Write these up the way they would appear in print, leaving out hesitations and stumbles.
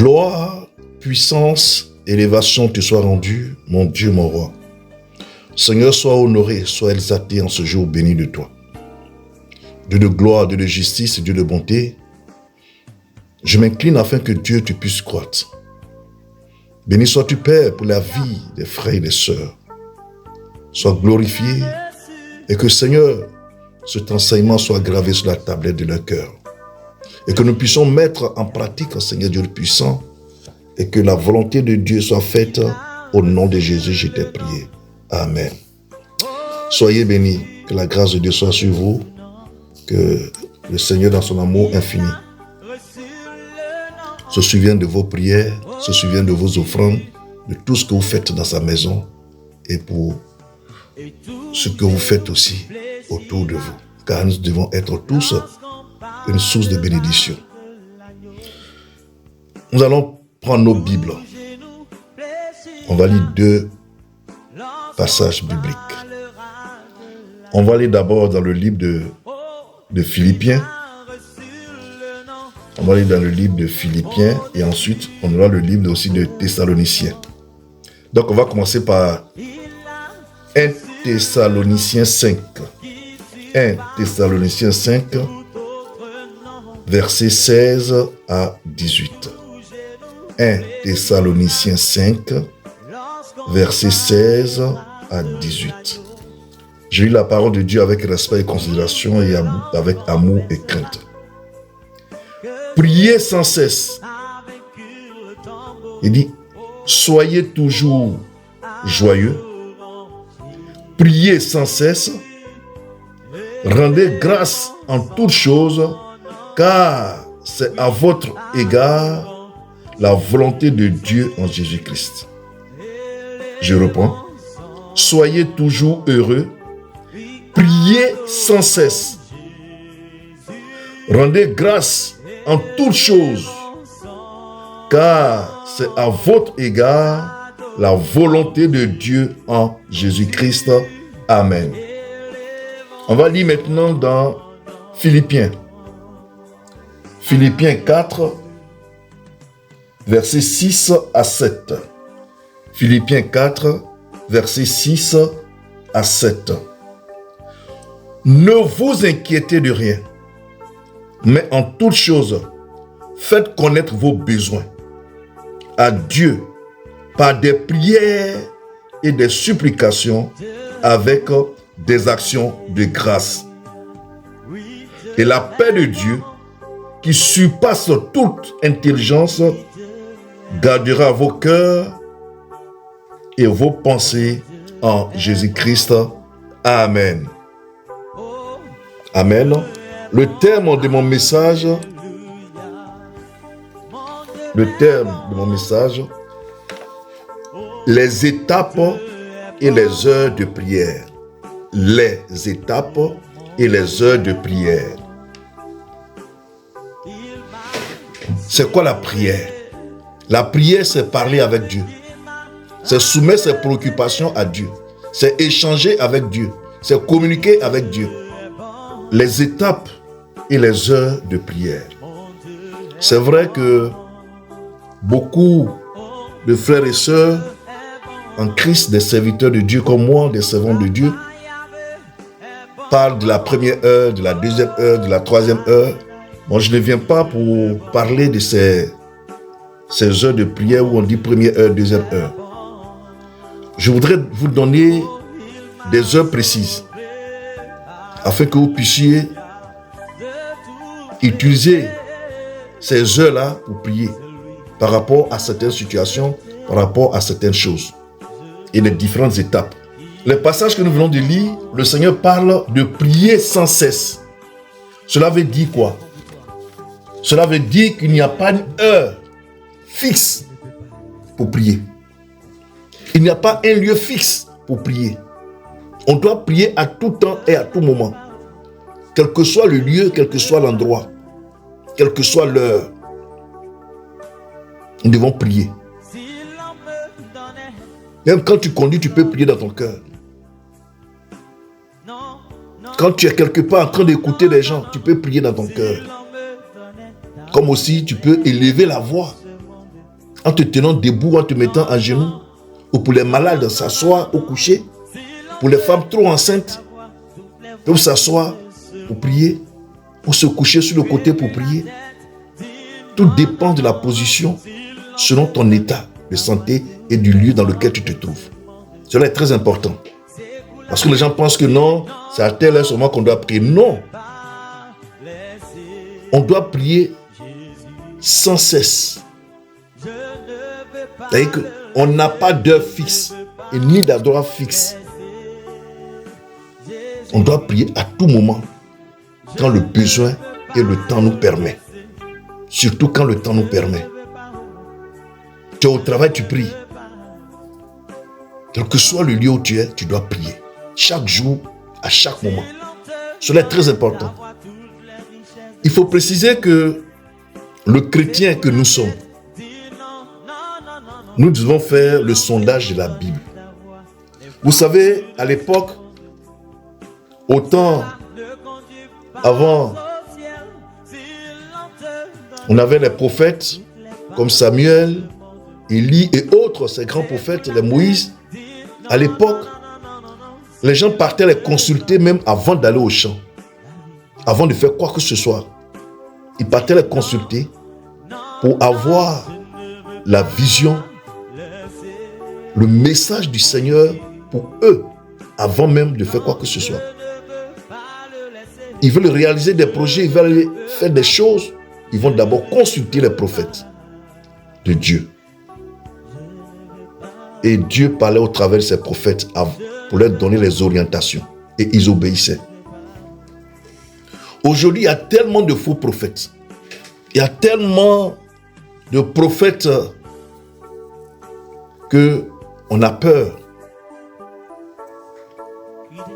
Gloire, puissance, élévation te soient rendues, mon Dieu, mon roi. Seigneur, sois honoré, sois exalté en ce jour béni de toi. Dieu de gloire, Dieu de justice, Dieu de bonté, je m'incline afin que Dieu te puisse croître. Béni sois-tu, Père, pour la vie des frères et des sœurs. Sois glorifié et que, Seigneur, cet enseignement soit gravé sur la tablette de leur cœur. Et que nous puissions mettre en pratique, Seigneur Dieu puissant, et que la volonté de Dieu soit faite au nom de Jésus, je t'ai prié. Amen. Soyez bénis, que la grâce de Dieu soit sur vous, que le Seigneur dans son amour infini se souvienne de vos prières, se souvienne de vos offrandes, de tout ce que vous faites dans sa maison et pour ce que vous faites aussi autour de vous. Car nous devons être tous une source de bénédiction. Nous allons prendre nos Bibles. On va lire 2 passages bibliques. On va aller d'abord dans le livre de Philippiens. On va aller dans le livre de Philippiens et ensuite on aura le livre aussi de Thessaloniciens. Donc on va commencer par 1 Thessaloniciens 5. 1 Thessaloniciens 5, versets 16 à 18. 1 Thessaloniciens 5, versets 16 à 18. Je lis la parole de Dieu avec respect et considération et avec amour et crainte. Priez sans cesse. Il dit, soyez toujours joyeux. Priez sans cesse. Rendez grâce en toutes choses, car c'est à votre égard la volonté de Dieu en Jésus-Christ. Je reprends. Soyez toujours heureux. Priez sans cesse. Rendez grâce en toutes choses, car c'est à votre égard la volonté de Dieu en Jésus-Christ. Amen. On va lire maintenant dans Philippiens. Philippiens 4, versets 6 à 7. Philippiens 4, versets 6 à 7. Ne vous inquiétez de rien, mais en toutes choses, faites connaître vos besoins à Dieu par des prières et des supplications avec des actions de grâce. Et la paix de Dieu, qui surpasse toute intelligence, gardera vos cœurs et vos pensées en Jésus-Christ. Amen. Amen. Le terme de mon message, les étapes et les heures de prière. Les étapes et les heures de prière. C'est quoi la prière? La prière, c'est parler avec Dieu. C'est soumettre ses préoccupations à Dieu. C'est échanger avec Dieu. C'est communiquer avec Dieu. Les étapes et les heures de prière. C'est vrai que beaucoup de frères et sœurs en Christ, des serviteurs de Dieu comme moi, des servants de Dieu, parlent de la première heure, de la deuxième heure, de la troisième heure. Moi, je ne viens pas pour parler de ces heures de prière où on dit première heure, deuxième heure. Je voudrais vous donner des heures précises afin que vous puissiez utiliser ces heures-là pour prier par rapport à certaines situations, par rapport à certaines choses et les différentes étapes. Les passages que nous venons de lire, le Seigneur parle de prier sans cesse. Cela veut dire quoi? Cela veut dire qu'il n'y a pas une heure fixe pour prier. Il n'y a pas un lieu fixe pour prier. On doit prier à tout temps et à tout moment. Quel que soit le lieu, quel que soit l'endroit, quelle que soit l'heure. Nous devons prier. Même quand tu conduis, tu peux prier dans ton cœur. Quand tu es quelque part en train d'écouter les gens, tu peux prier dans ton cœur. Comme aussi, tu peux élever la voix en te tenant debout, en te mettant à genoux, ou pour les malades, s'asseoir au coucher, pour les femmes trop enceintes, pour s'asseoir pour prier, ou se coucher sur le côté pour prier. Tout dépend de la position selon ton état de santé et du lieu dans lequel tu te trouves. Cela est très important. Parce que les gens pensent que non, c'est à tel heure seulement qu'on doit prier. Non. On doit prier sans cesse. C'est-à-dire qu'on n'a pas d'heure fixe et ni d'endroit fixe. On doit prier à tout moment, quand le besoin et le temps nous permet. Surtout quand le temps nous permet. Tu es au travail, tu pries. Quel que soit le lieu où tu es, tu dois prier. Chaque jour, à chaque moment. Cela est très important. Il faut préciser que le chrétien que nous sommes, nous devons faire le sondage de la Bible. Vous savez, à l'époque, au temps avant, on avait les prophètes comme Samuel, Élie et autres, ces grands prophètes, les Moïse. À l'époque, les gens partaient les consulter même avant d'aller au champ, avant de faire quoi que ce soit. Ils partaient les consulter pour avoir la vision, le message du Seigneur pour eux, avant même de faire quoi que ce soit. Ils veulent réaliser des projets, ils veulent faire des choses. Ils vont d'abord consulter les prophètes de Dieu. Et Dieu parlait au travers de ces prophètes pour leur donner les orientations. Et ils obéissaient. Aujourd'hui, il y a tellement de faux prophètes. Il y a tellement de prophètes qu'on a peur.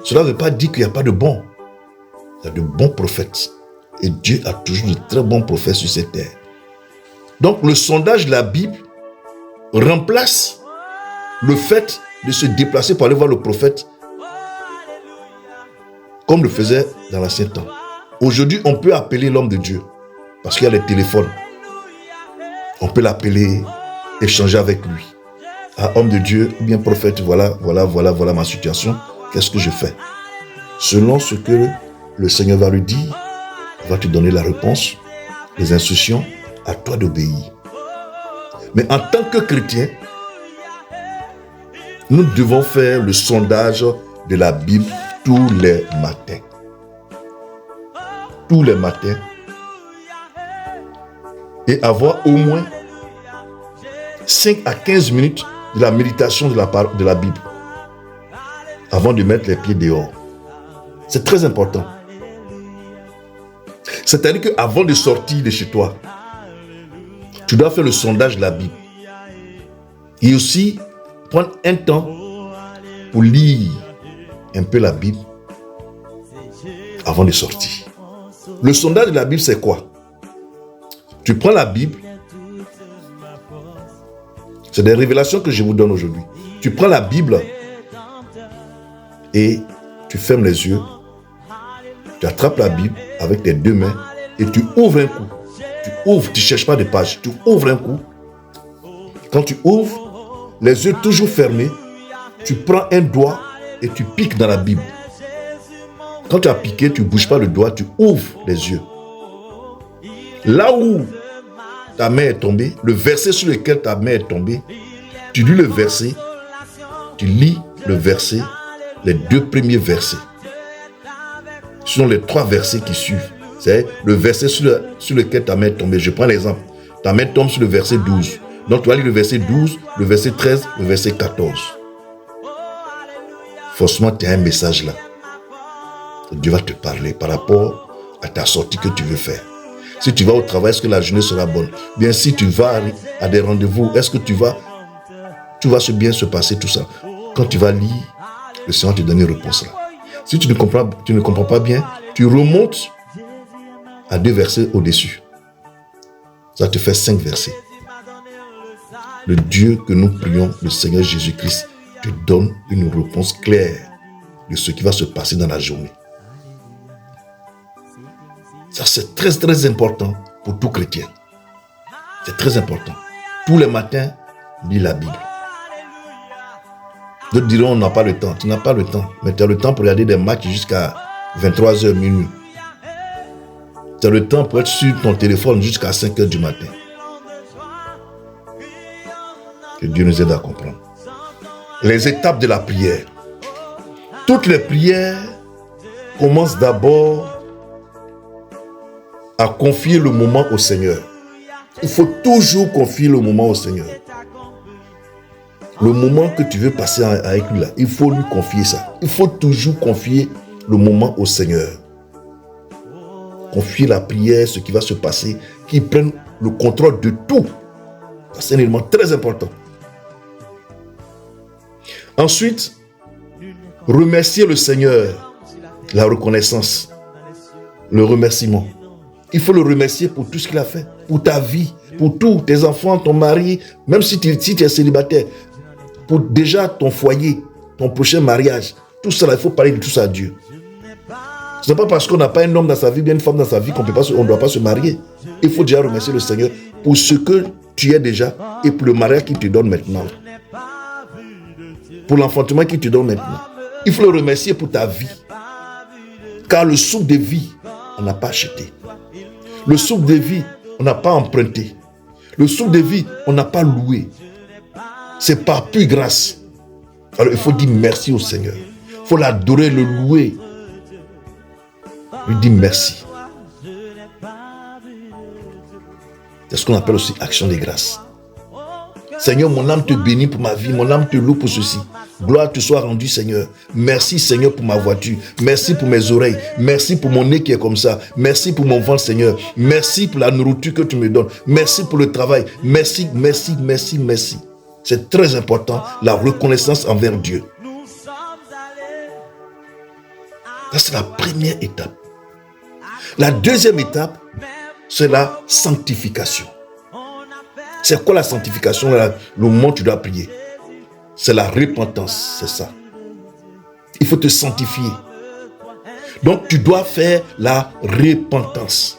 Cela ne veut pas dire qu'il n'y a pas de bons. Il y a de bons prophètes. Et Dieu a toujours de très bons prophètes sur cette terre. Donc le sondage de la Bible remplace le fait de se déplacer pour aller voir le prophète comme le faisait dans l'ancien temps. Aujourd'hui, on peut appeler l'homme de Dieu parce qu'il y a les téléphones. On peut l'appeler, échanger avec lui. Ah, homme de Dieu, ou bien prophète, voilà ma situation. Qu'est-ce que je fais? Selon ce que le Seigneur va lui dire, il va te donner la réponse, les instructions, à toi d'obéir. Mais en tant que chrétien, nous devons faire le sondage de la Bible tous les matins. Tous les matins. Et avoir au moins 5 à 15 minutes de la méditation de la Bible avant de mettre les pieds dehors. C'est très important. C'est-à-dire qu'avant de sortir de chez toi, tu dois faire le sondage de la Bible. Et aussi prendre un temps pour lire un peu la Bible avant de sortir. Le sondage de la Bible, c'est quoi? Tu prends la Bible. C'est des révélations que je vous donne aujourd'hui. Tu prends la Bible et tu fermes les yeux. Tu attrapes la Bible avec tes deux mains et tu ouvres un coup. Tu ouvres, tu ne cherches pas de page. Tu ouvres un coup. Quand tu ouvres, les yeux toujours fermés, tu prends un doigt et tu piques dans la Bible. Quand tu as piqué, tu ne bouges pas le doigt, tu ouvres les yeux. Là où ta main est tombée, le verset sur lequel ta main est tombée, tu lis le verset, tu lis le verset, les deux premiers versets. Ce sont les 3 versets qui suivent. C'est le verset sur lequel ta main est tombée. Je prends l'exemple. Ta main tombe sur le verset 12. Donc tu vas lire le verset 12, le verset 13, le verset 14. Forcément, tu as un message là. Dieu va te parler par rapport à ta sortie que tu veux faire. Si tu vas au travail, est-ce que la journée sera bonne? Bien, si tu vas à des rendez-vous, est-ce que tout va bien se passer, tout ça? Quand tu vas lire, le Seigneur te donne une réponse là. Si tu ne comprends pas bien, tu remontes à 2 versets au-dessus. Ça te fait 5 versets. Le Dieu que nous prions, le Seigneur Jésus-Christ, te donne une réponse claire de ce qui va se passer dans la journée. Ça, c'est très, très important pour tout chrétien. C'est très important. tous les matins, lis la Bible. D'autres diront, on n'a pas le temps. Tu n'as pas le temps, mais tu as le temps pour regarder des matchs jusqu'à 23h minuit. Tu as le temps pour être sur ton téléphone jusqu'à 5h du matin. Que Dieu nous aide à comprendre. Les étapes de la prière. Toutes les prières commencent d'abord à confier le moment au Seigneur. Il faut toujours confier le moment au Seigneur. Le moment que tu veux passer avec lui là, il faut lui confier ça. Il faut toujours confier le moment au Seigneur. Confier la prière, ce qui va se passer, qu'il prenne le contrôle de tout. C'est un élément très important. Ensuite, remercier le Seigneur, la reconnaissance, le remerciement. Il faut le remercier pour tout ce qu'il a fait, pour ta vie, pour tous tes enfants, ton mari, même si tu es célibataire, pour déjà ton foyer, ton prochain mariage, tout ça, il faut parler de tout ça à Dieu. Ce n'est pas parce qu'on n'a pas un homme dans sa vie, bien une femme dans sa vie qu'on ne doit pas se marier. Il faut déjà remercier le Seigneur pour ce que tu es déjà et pour le mariage qu'il te donne maintenant. Pour l'enfantement qu'il te donne maintenant. Il faut le remercier pour ta vie. Car le souffle de vie, on n'a pas acheté. Le souffle de vie, on n'a pas emprunté. Le souffle de vie, on n'a pas loué. C'est par pure grâce. Alors il faut dire merci au Seigneur. Il faut l'adorer, le louer. Lui dire merci. C'est ce qu'on appelle aussi action de grâce. Seigneur, mon âme te bénit pour ma vie, mon âme te loue pour ceci. Gloire te soit rendue, Seigneur. Merci, Seigneur, pour ma voiture. Merci pour mes oreilles. Merci pour mon nez qui est comme ça. Merci pour mon ventre, Seigneur. Merci pour la nourriture que tu me donnes. Merci pour le travail. Merci, merci, merci, merci. C'est très important, la reconnaissance envers Dieu. Ça, c'est la première étape. La deuxième étape, c'est la sanctification. C'est quoi la sanctification? Le moment où tu dois prier. C'est la repentance, c'est ça. Il faut te sanctifier. Donc tu dois faire la repentance.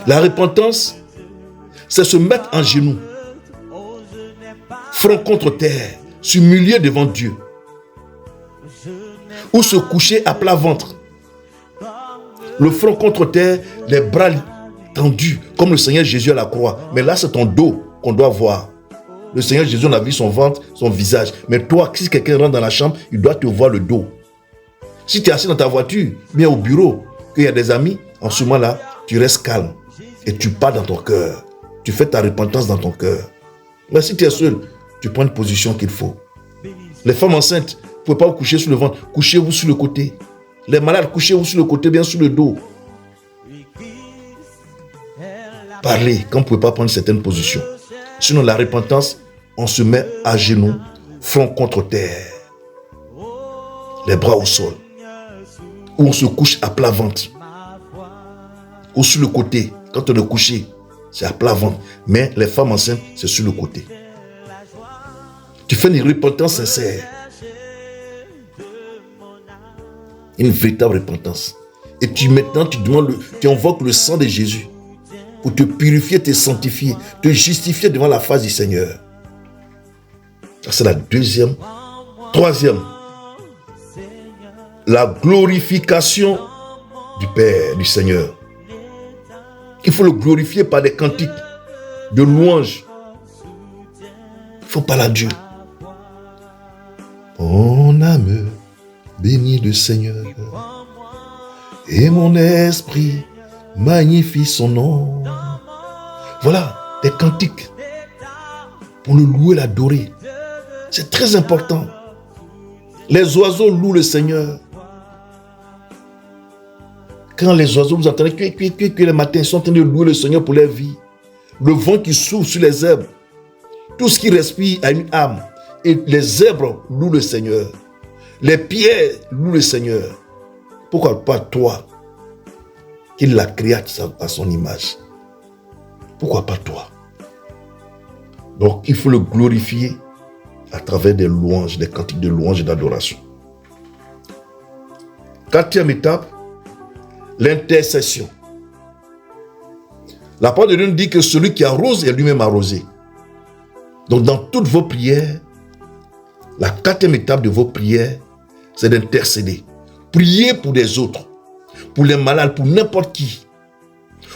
La repentance, c'est se mettre en genoux, front contre terre, s'humilier devant Dieu. Ou se coucher à plat ventre. Le front contre terre, les bras tendus, comme le Seigneur Jésus à la croix. Mais là, c'est ton dos qu'on doit voir. Le Seigneur Jésus, on a vu son ventre, son visage. Mais toi, si quelqu'un rentre dans la chambre, il doit te voir le dos. Si tu es assis dans ta voiture, bien au bureau, qu'il y a des amis, en ce moment-là, tu restes calme. Et tu parles dans ton cœur. Tu fais ta repentance dans ton cœur. Mais si tu es seul, tu prends une position qu'il faut. Les femmes enceintes, vous ne pouvez pas vous coucher sur le ventre. Couchez-vous sur le côté. Les malades, couchez-vous sur le côté, bien sur le dos. Parlez quand vous ne pouvez pas prendre certaines positions. Sinon, la repentance, on se met à genoux, front contre terre, les bras au sol. Ou on se couche à plat ventre. Ou sur le côté. Quand on est couché, c'est à plat ventre. Mais les femmes enceintes, c'est sur le côté. Tu fais une repentance sincère. Une véritable repentance. Et maintenant, tu invoques le sang de Jésus pour te purifier, te sanctifier, te justifier devant la face du Seigneur. Ça, c'est la deuxième. Troisième, la glorification du Père, du Seigneur. Il faut le glorifier par des cantiques de louanges. Il faut parler à Dieu. Mon âme bénit le Seigneur et mon esprit magnifie son nom. Voilà, des cantiques pour le louer, l'adorer. C'est très important. Les oiseaux louent le Seigneur. Quand les oiseaux, vous entendez que le matin, ils sont en train de louer le Seigneur pour leur vie. Le vent qui souffle sur les herbes. Tout ce qui respire a une âme. Et les herbes louent le Seigneur. Les pierres louent le Seigneur. Pourquoi pas toi, qui l'a créé à son image? Pourquoi pas toi? Donc, il faut le glorifier à travers des louanges, des cantiques de louanges et d'adoration. Quatrième étape, l'intercession. La parole de Dieu nous dit que celui qui arrose est lui-même arrosé. Donc dans toutes vos prières, la quatrième étape de vos prières, c'est d'intercéder. Priez pour les autres, pour les malades, pour n'importe qui.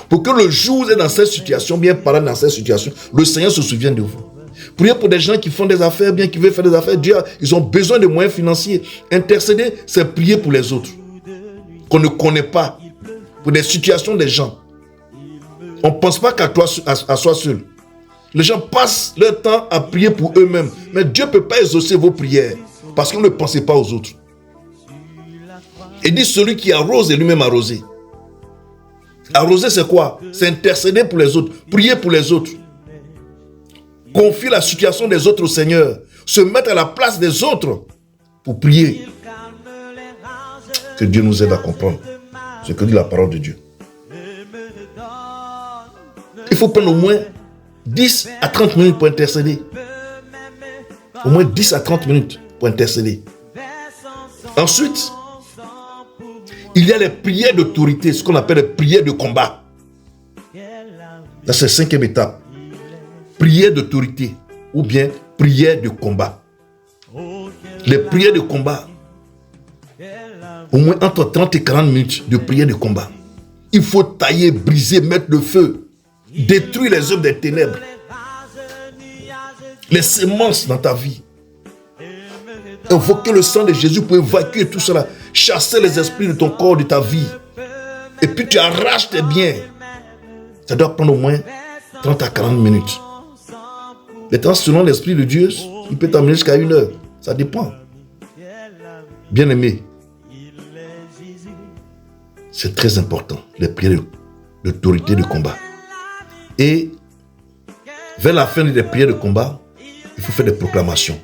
Pour que le jour où vous êtes dans cette situation, bien parlant dans cette situation, le Seigneur se souvienne de vous. Priez pour des gens qui font des affaires, bien qui veulent faire des affaires. Dieu, ils ont besoin de moyens financiers. Intercéder, c'est prier pour les autres. Qu'on ne connaît pas. Pour des situations des gens. On ne pense pas qu'à toi, à soi seul. Les gens passent leur temps à prier pour eux-mêmes. Mais Dieu ne peut pas exaucer vos prières. Parce que vous ne pensez pas aux autres. Il dit celui qui arrose est lui-même arrosé. Arroser, c'est quoi? C'est intercéder pour les autres. Prier pour les autres. Confier la situation des autres au Seigneur. Se mettre à la place des autres pour prier. Que Dieu nous aide à comprendre ce que dit la parole de Dieu. Il faut prendre au moins 10 à 30 minutes pour intercéder. Au moins 10 à 30 minutes pour intercéder. Ensuite, il y a les prières d'autorité, ce qu'on appelle les prières de combat. Là, c'est la cinquième étape. Prières d'autorité ou bien prières de combat. Les prières de combat, au moins entre 30 et 40 minutes de prières de combat. Il faut tailler, briser, mettre le feu, détruire les œuvres des ténèbres, les semences dans ta vie. Invoquer le sang de Jésus pour évacuer tout cela, chasser les esprits de ton corps, de ta vie. Et puis tu arraches tes biens. Ça doit prendre au moins 30 à 40 minutes. Maintenant, selon l'Esprit de Dieu, il peut t'amener jusqu'à 1 heure. Ça dépend. Bien-aimé, c'est très important, les prières d'autorité de combat. Et vers la fin des prières de combat, il faut faire des proclamations.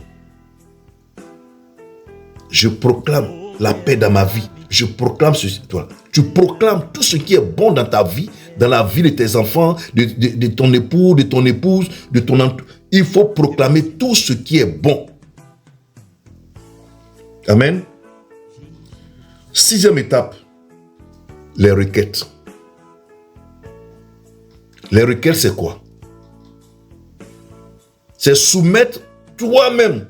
Je proclame la paix dans ma vie. Je proclame ceci. Toi, tu proclames tout ce qui est bon dans ta vie, dans la vie de tes enfants, de ton époux, de ton épouse, de ton entourage. Il faut proclamer tout ce qui est bon. Amen. 6e étape, les requêtes. Les requêtes, c'est quoi? C'est soumettre toi-même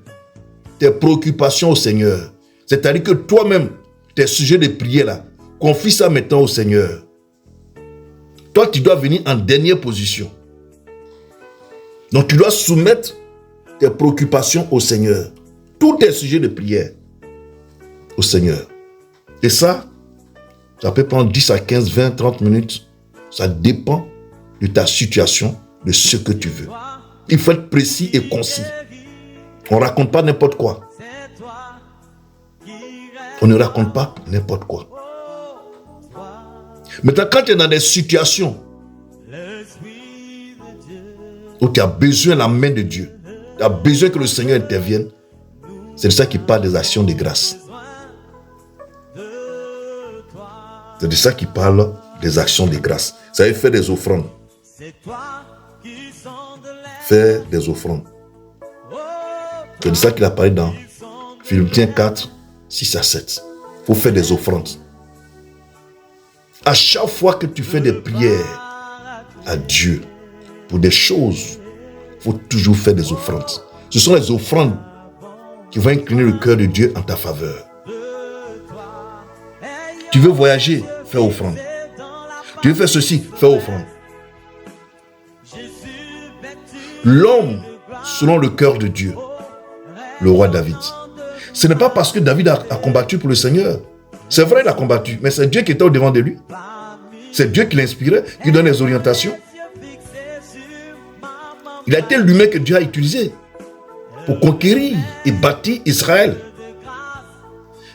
tes préoccupations au Seigneur. C'est-à-dire que toi-même, tes sujets de prière là, confie ça maintenant au Seigneur. Toi, tu dois venir en dernière position. Donc, tu dois soumettre tes préoccupations au Seigneur. Tous tes sujets de prière au Seigneur. Et ça peut prendre 10 à 15, 20, 30 minutes. Ça dépend de ta situation, de ce que tu veux. Il faut être précis et concis. On ne raconte pas n'importe quoi. On ne raconte pas n'importe quoi. Maintenant, quand tu es dans des situations où tu as besoin de la main de Dieu, tu as besoin que le Seigneur intervienne, c'est de ça qu'il parle des actions de grâce. C'est de ça qu'il parle des actions de grâce. Ça veut dire faire des offrandes. Faire des offrandes. C'est de ça qu'il a parlé dans Philippiens 4, 6 à 7. Il faut faire des offrandes. À chaque fois que tu fais des prières à Dieu pour des choses, il faut toujours faire des offrandes. Ce sont les offrandes qui vont incliner le cœur de Dieu en ta faveur. Tu veux voyager, fais offrande. Tu veux faire ceci, fais offrande. L'homme selon le cœur de Dieu, le roi David. Ce n'est pas parce que David a combattu pour le Seigneur. C'est vrai, il a combattu, mais c'est Dieu qui était au devant de lui. C'est Dieu qui l'inspirait, qui donne les orientations. Il a été l'humain que Dieu a utilisé pour conquérir et bâtir Israël.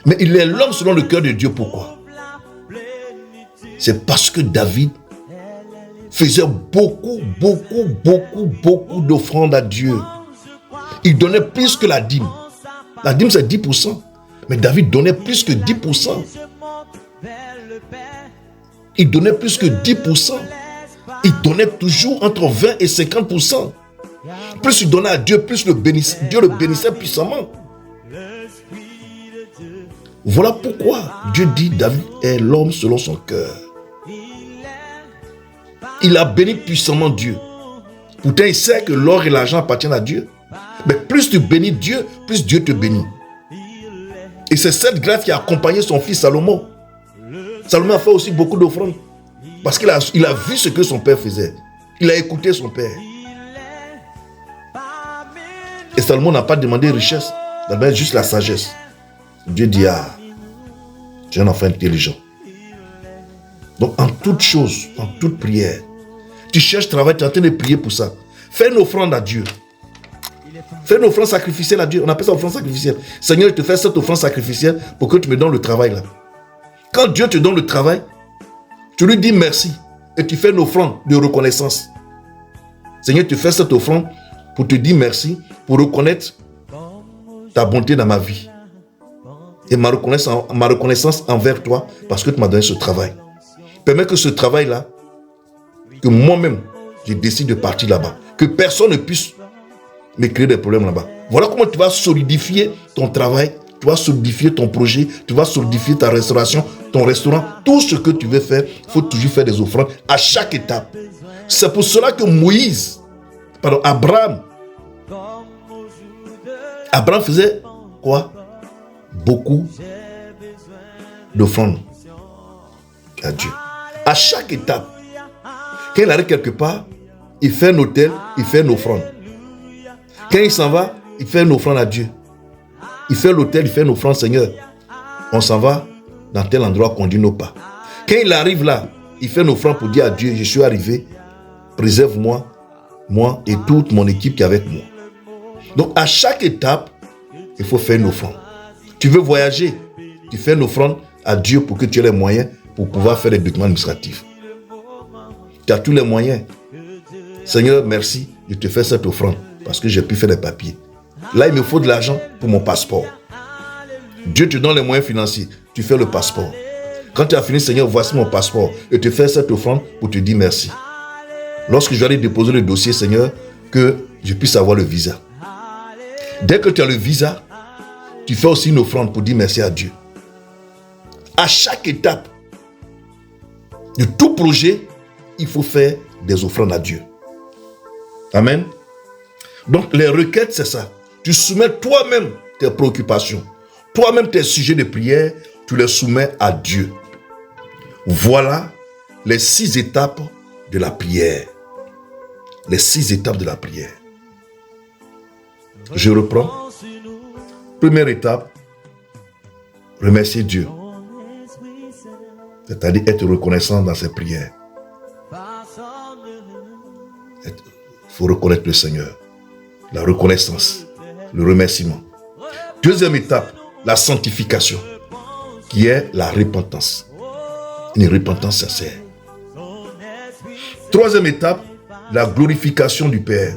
Mais il est l'homme selon le cœur de Dieu. Pourquoi? C'est parce que David faisait beaucoup d'offrandes à Dieu. Il donnait plus que la dîme. La dîme, c'est 10%. Mais David donnait plus que 10%. Il donnait plus que 10%. Il donnait toujours entre 20 et 50%. Plus il donnait à Dieu, plus Dieu le bénissait puissamment. Voilà pourquoi Dieu dit David est l'homme selon son cœur. Il a béni puissamment Dieu. Pourtant, il sait que l'or et l'argent appartiennent à Dieu. Mais plus tu bénis Dieu, plus Dieu te bénit. Et c'est cette grâce qui a accompagné son fils Salomon. Salomon a fait aussi beaucoup d'offrandes. Parce qu'il a vu ce que son père faisait. Il a écouté son père. Et Salomon n'a pas demandé richesse, il a demandé juste la sagesse. Dieu dit, ah, tu es un enfant intelligent. Donc en toute chose, en toute prière, tu cherches travail, tu es en train de prier pour ça. Fais une offrande à Dieu. Fais une offrande sacrificielle à Dieu. On appelle ça offrande sacrificielle. Seigneur, je te fais cette offrande sacrificielle pour que tu me donnes le travail là. Quand Dieu te donne le travail, tu lui dis merci et tu fais une offrande de reconnaissance. Seigneur, tu fais cette offrande pour te dire merci, pour reconnaître ta bonté dans ma vie. Et ma reconnaissance envers toi parce que tu m'as donné ce travail. Permets que ce travail-là, que moi-même, je décide de partir là-bas. Que personne ne puisse me créer des problèmes là-bas. Voilà comment tu vas solidifier ton travail, tu vas solidifier ton projet, tu vas solidifier ta restauration, ton restaurant. Tout ce que tu veux faire, il faut toujours faire des offrandes à chaque étape. C'est pour cela que Abraham faisait quoi? Beaucoup d'offrandes à Dieu. À chaque étape. Quand il arrive quelque part, il fait un autel, il fait une offrande. Quand il s'en va, il fait une offrande à Dieu. Il fait l'autel, il fait une offrande, Seigneur. On s'en va dans tel endroit qu'on dit nos pas. Quand il arrive là, il fait une offrande pour dire à Dieu, je suis arrivé, préserve-moi, moi et toute mon équipe qui est avec moi. Donc à chaque étape, il faut faire une offrande. Tu veux voyager, tu fais une offrande à Dieu pour que tu aies les moyens pour pouvoir faire les documents administratifs. Tu as tous les moyens. Seigneur, merci, je te fais cette offrande parce que j'ai pu faire les papiers. Là, il me faut de l'argent pour mon passeport. Dieu te donne les moyens financiers, tu fais le passeport. Quand tu as fini, Seigneur, voici mon passeport. Et tu fais cette offrande pour te dire merci. Lorsque je vais aller déposer le dossier, Seigneur, que je puisse avoir le visa. Dès que tu as le visa, tu fais aussi une offrande pour dire merci à Dieu. À chaque étape de tout projet, il faut faire des offrandes à Dieu. Amen. Donc les requêtes, c'est ça. Tu soumets toi-même tes préoccupations. Toi-même tes sujets de prière, tu les soumets à Dieu. Voilà les 6 étapes de la prière. Les 6 étapes de la prière. Je reprends. Première étape, remercier Dieu. C'est-à-dire être reconnaissant dans ses prières. Il faut reconnaître le Seigneur. La reconnaissance, le remerciement. Deuxième étape, la sanctification, qui est la repentance. Une repentance sincère. Troisième étape, la glorification du Père.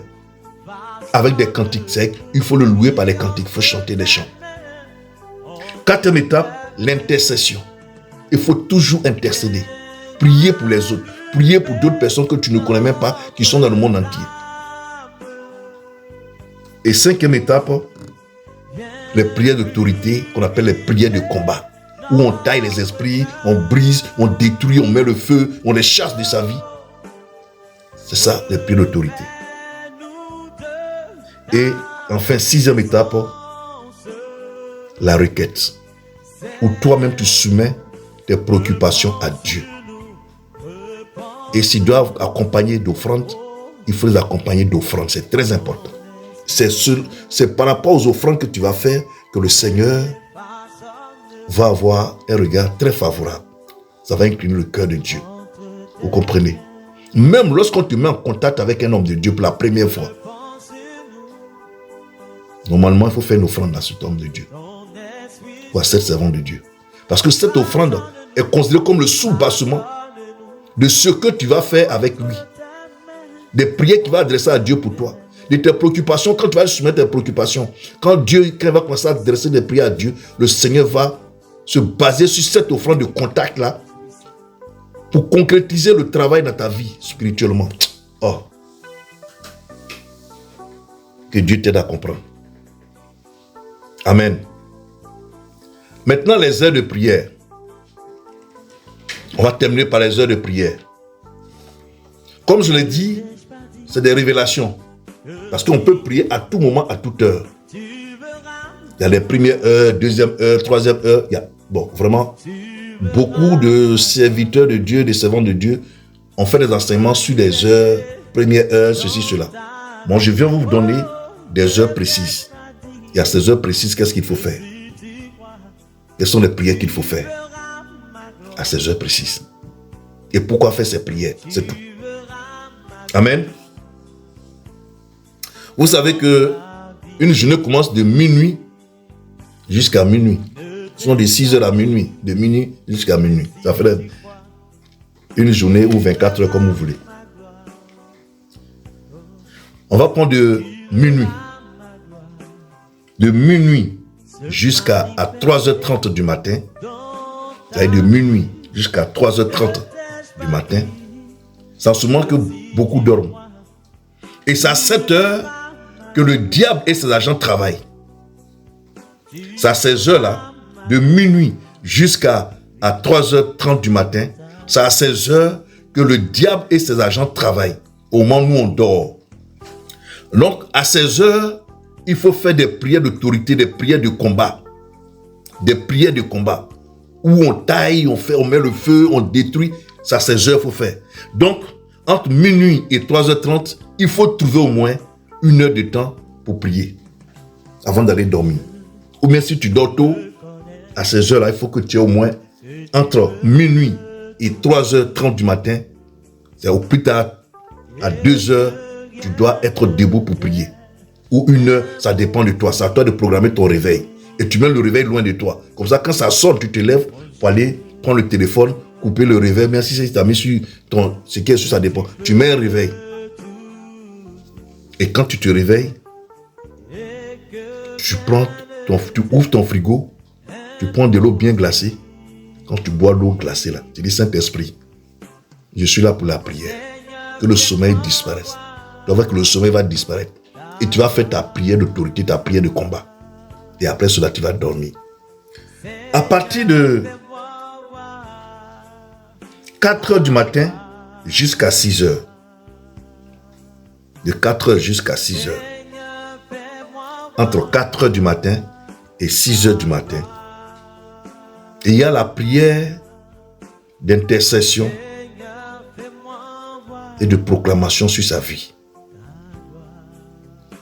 Avec des cantiques secs, il faut le louer par les cantiques, il faut chanter des chants. Quatrième étape, l'intercession. Il faut toujours intercéder. Prier pour les autres. Prier pour d'autres personnes que tu ne connais même pas, qui sont dans le monde entier. Et cinquième étape, les prières d'autorité, qu'on appelle les prières de combat. Où on taille les esprits, on brise, on détruit, on met le feu, on les chasse de sa vie. C'est ça, les prières d'autorité. Et enfin, sixième étape, la requête. Où toi-même tu soumets tes préoccupations à Dieu. Et s'ils doivent accompagner d'offrandes, il faut les accompagner d'offrandes. C'est très important. C'est par rapport aux offrandes que tu vas faire que le Seigneur va avoir un regard très favorable. Ça va incliner le cœur de Dieu. Vous comprenez? Même lorsqu'on te met en contact avec un homme de Dieu pour la première fois, normalement, il faut faire une offrande à cet homme de Dieu. Ou à cette servante de Dieu. Parce que cette offrande est considérée comme le soubassement de ce que tu vas faire avec lui. Des prières qu'il va adresser à Dieu pour toi. De tes préoccupations, quand tu vas soumettre tes préoccupations, quand il va commencer à adresser des prières à Dieu, le Seigneur va se baser sur cette offrande de contact-là pour concrétiser le travail dans ta vie spirituellement. Oh. Que Dieu t'aide à comprendre. Amen. Maintenant, les heures de prière. On va terminer par les heures de prière. Comme je l'ai dit, c'est des révélations. Parce qu'on peut prier à tout moment, à toute heure. Il y a les premières heures, deuxième heure, troisième heure. Il y a, vraiment, beaucoup de serviteurs de Dieu, des servants de Dieu, ont fait des enseignements sur les heures, première heure, ceci, cela. Moi, je viens vous donner des heures précises. Et à ces heures précises, qu'est-ce qu'il faut faire? Quelles sont les prières qu'il faut faire à ces heures précises? Et pourquoi faire ces prières? C'est tout. Amen. Vous savez que une journée commence de minuit jusqu'à minuit. Ce sont de 6 heures à minuit, de minuit jusqu'à minuit. Ça fait une journée ou 24 heures comme vous voulez. On va prendre de minuit. De minuit jusqu'à 3h30 du matin. C'est-à-dire de minuit jusqu'à 3h30 du matin. C'est en ce moment que beaucoup dorment. Et c'est à 7 heures que le diable et ses agents travaillent. C'est à ces heures-là, de minuit jusqu'à 3h30 du matin, c'est à ces heures que le diable et ses agents travaillent, au moment où on dort. Donc, à ces heures, il faut faire des prières d'autorité, des prières de combat. Des prières de combat. Où on taille, on met le feu, on détruit. C'est à ces heures qu'il faut faire. Donc, entre minuit et 3h30, il faut trouver au moins 1 heure de temps pour prier avant d'aller dormir. Ou bien si tu dors tôt, à ces heures-là, il faut que tu aies au moins entre minuit et 3h30 du matin, c'est au plus tard, à 2h, tu dois être debout pour prier. Ou 1 heure, ça dépend de toi. C'est à toi de programmer ton réveil. Et tu mets le réveil loin de toi. Comme ça, quand ça sonne, tu te lèves pour aller prendre le téléphone, couper le réveil. Même si tu as mis sur ce qui est sur, ça dépend. Tu mets un réveil. Et quand tu te réveilles, tu ouvres ton frigo, tu prends de l'eau bien glacée. Quand tu bois l'eau glacée là, tu dis Saint-Esprit, je suis là pour la prière. Que le sommeil disparaisse. Tu vas voir que le sommeil va disparaître. Et tu vas faire ta prière d'autorité, ta prière de combat. Et après cela, tu vas dormir. À partir de 4 heures du matin jusqu'à 6 heures. De 4 heures jusqu'à 6 heures. Entre 4 heures du matin et 6 heures du matin. Et il y a la prière d'intercession et de proclamation sur sa vie.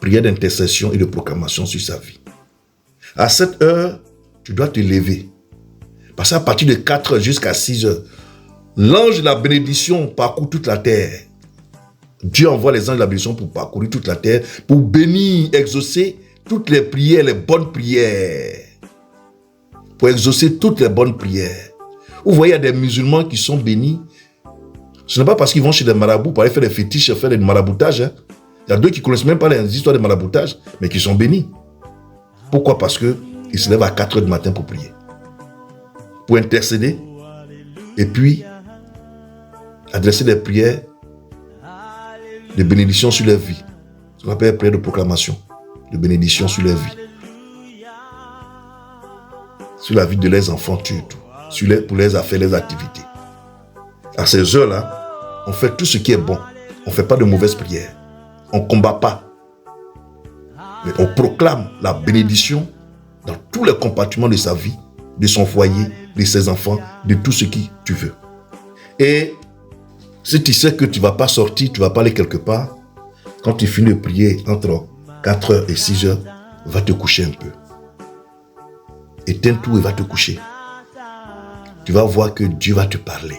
Prière d'intercession et de proclamation sur sa vie. À 7 heures, tu dois te lever. Parce qu'à partir de 4 heures jusqu'à 6 heures, l'ange de la bénédiction parcourt toute la terre. Dieu envoie les anges de la bénédiction pour parcourir toute la terre, pour bénir, exaucer toutes les prières, les bonnes prières. Pour exaucer toutes les bonnes prières. Vous voyez, il y a des musulmans qui sont bénis. Ce n'est pas parce qu'ils vont chez des marabouts pour aller faire des fétiches, faire des maraboutages. Hein. Il y a d'autres qui ne connaissent même pas les histoires de maraboutage, mais qui sont bénis. Pourquoi? Parce qu'ils se lèvent à 4 heures du matin pour prier. Pour intercéder. Et puis, adresser des prières de bénédiction sur leur vie. Ce qu'on appelle prière de proclamation. De bénédiction sur leur vie. Sur la vie de leurs enfants, pour les affaires, les activités. À ces heures-là, on fait tout ce qui est bon. On ne fait pas de mauvaises prières. On ne combat pas. Mais on proclame la bénédiction dans tous les compartiments de sa vie, de son foyer, de ses enfants, de tout ce que tu veux. Et si tu sais que tu ne vas pas sortir, tu ne vas pas aller quelque part, quand tu finis de prier entre 4 heures et 6 heures, va te coucher un peu. Éteins tout et va te coucher. Tu vas voir que Dieu va te parler.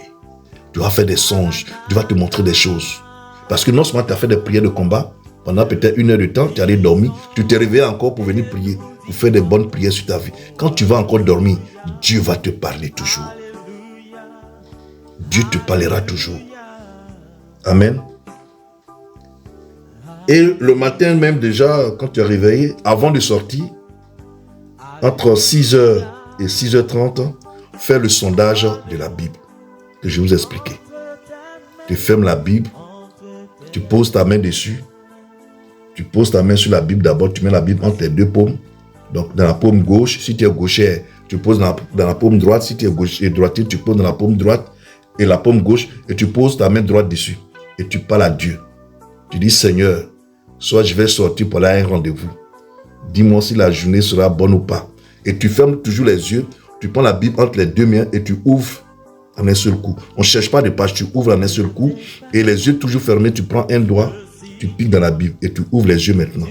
Tu vas faire des songes. Dieu va te montrer des choses. Parce que non seulement tu as fait des prières de combat, pendant peut-être 1 heure de temps, tu es allé dormir, tu t'es réveillé encore pour venir prier, pour faire des bonnes prières sur ta vie. Quand tu vas encore dormir, Dieu va te parler toujours. Dieu te parlera toujours. Amen. Et le matin même déjà, quand tu es réveillé, avant de sortir, entre 6h et 6h30, fais le sondage de la Bible que je vous ai expliqué. Tu fermes la Bible, tu poses ta main dessus, tu poses ta main sur la Bible d'abord, tu mets la Bible entre tes deux paumes. Donc dans la paume gauche, si tu es gaucher, tu poses dans la paume droite, si tu es gaucher, droitier, tu poses dans la paume droite et la paume gauche et tu poses ta main droite dessus. et tu parles à Dieu. Tu dis, Seigneur, soit je vais sortir pour aller à un rendez-vous. Dis-moi si la journée sera bonne ou pas. Et tu fermes toujours les yeux, tu prends la Bible entre les deux mains et tu ouvres en un seul coup. On ne cherche pas de page, tu ouvres en un seul coup. Et les yeux toujours fermés, tu prends un doigt, tu piques dans la Bible et tu ouvres les yeux maintenant.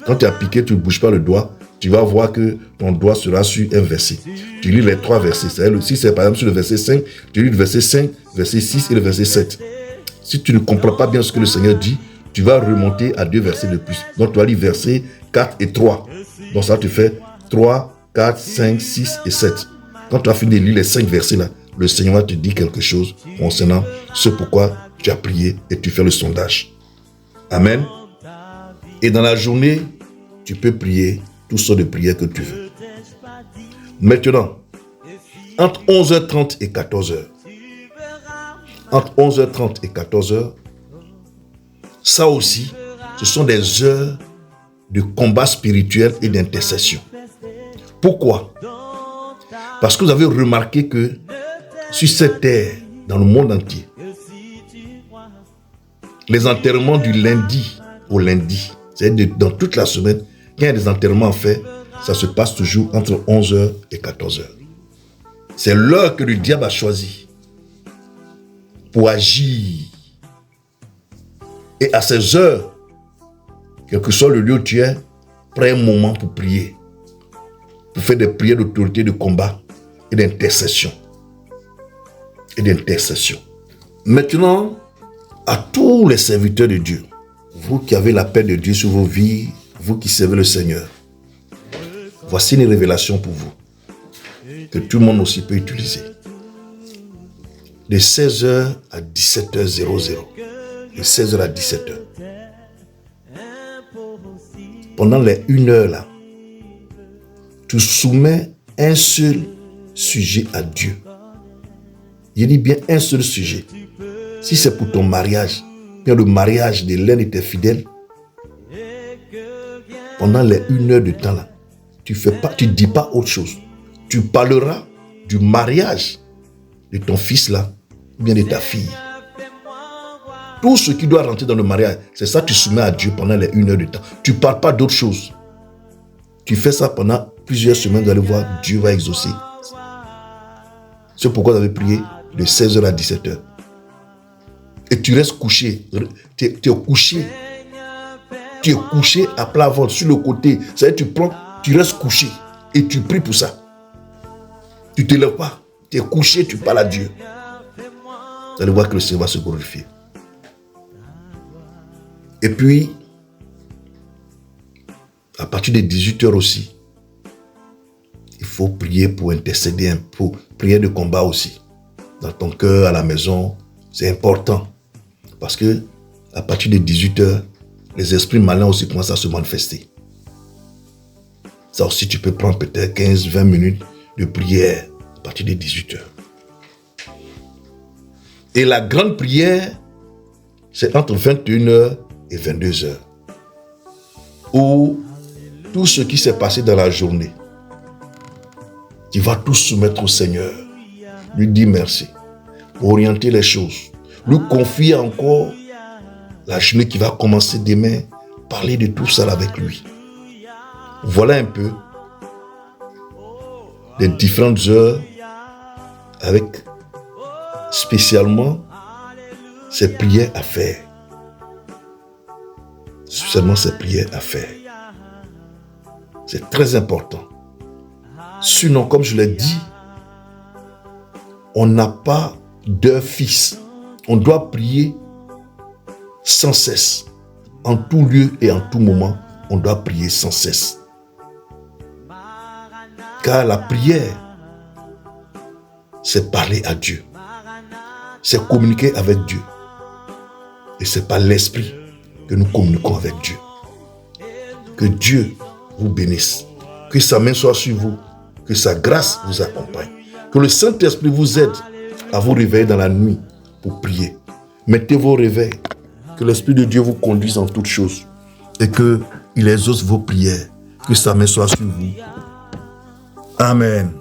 Quand tu as piqué, tu ne bouges pas le doigt. Tu vas voir que ton doigt sera sur un verset. Tu lis les 3 versets. Si c'est par exemple sur le verset 5, tu lis le verset 5, verset 6 et le verset 7. Si tu ne comprends pas bien ce que le Seigneur dit, tu vas remonter à 2 versets de plus. Donc tu vas lire versets 4 et 3. Donc ça te fait 3, 4, 5, 6 et 7. Quand tu as fini de lire les 5 versets là, le Seigneur va te dire quelque chose concernant ce pourquoi tu as prié et tu fais le sondage. Amen. Et dans la journée, tu peux prier toutes sortes de prières que tu veux. Maintenant, entre 11h30 et 14h, entre 11h30 et 14h, ça aussi, ce sont des heures de combat spirituel et d'intercession. Pourquoi? Parce que vous avez remarqué que sur cette terre, dans le monde entier, les enterrements du lundi au lundi, c'est-à-dire dans toute la semaine, quand il y a des enterrements faits, ça se passe toujours entre 11h et 14h. C'est l'heure que le diable a choisi pour agir. Et à ces heures, quel que soit le lieu où tu es, prends un moment pour prier. Pour faire des prières d'autorité, de combat et d'intercession. Maintenant, à tous les serviteurs de Dieu, vous qui avez la paix de Dieu sur vos vies, vous qui servez le Seigneur, voici une révélation pour vous, que tout le monde aussi peut utiliser. De 16h à 17h00. De 16h à 17h. Pendant les 1 heure là, tu soumets un seul sujet à Dieu. Je dis bien un seul sujet. Si c'est pour ton mariage, bien le mariage de l'un de tes fidèles, pendant les 1 heure de temps là, tu ne dis pas autre chose. Tu parleras du mariage de ton fils là, ou bien de ta fille. Tout ce qui doit rentrer dans le mariage, c'est ça que tu soumets à Dieu pendant les 1 heure de temps. Tu ne parles pas d'autre chose. Tu fais ça pendant plusieurs semaines, vous allez voir, Dieu va exaucer. C'est pourquoi vous avez prié de 16h à 17h. Et tu restes couché. Tu es couché. Tu es couché à plat ventre, sur le côté. C'est-à-dire tu restes couché et tu pries pour ça. Tu ne te lèves pas. Tu es couché, tu parles à Dieu. Vous allez voir que le Seigneur va se glorifier. Et puis, à partir de 18h aussi, il faut prier pour intercéder, pour prier de combat aussi. Dans ton cœur, à la maison, c'est important. Parce que à partir de 18h, les esprits malins aussi commencent à se manifester. Ça aussi, tu peux prendre peut-être 15-20 minutes de prière à partir de 18h. Et la grande prière, c'est entre 21h et 22h. Où tout ce qui s'est passé dans la journée, tu vas tout soumettre au Seigneur. Lui dire merci. Orienter les choses. Lui confier encore la journée qui va commencer demain. Parler de tout ça avec lui. Voilà un peu les différentes heures avec spécialement ces prières à faire. Spécialement ces prières à faire. C'est très important. Sinon, comme je l'ai dit, on n'a pas d'heure fixe. On doit prier sans cesse. En tout lieu et en tout moment, on doit prier sans cesse. Car la prière, c'est parler à Dieu. C'est communiquer avec Dieu. Et c'est par l'esprit que nous communiquons avec Dieu. Que Dieu vous bénisse. Que sa main soit sur vous. Que sa grâce vous accompagne. Que le Saint-Esprit vous aide à vous réveiller dans la nuit pour prier. Mettez vos réveils. Que l'Esprit de Dieu vous conduise en toutes choses. Et qu'il exauce vos prières. Que sa main soit sur vous. Amen.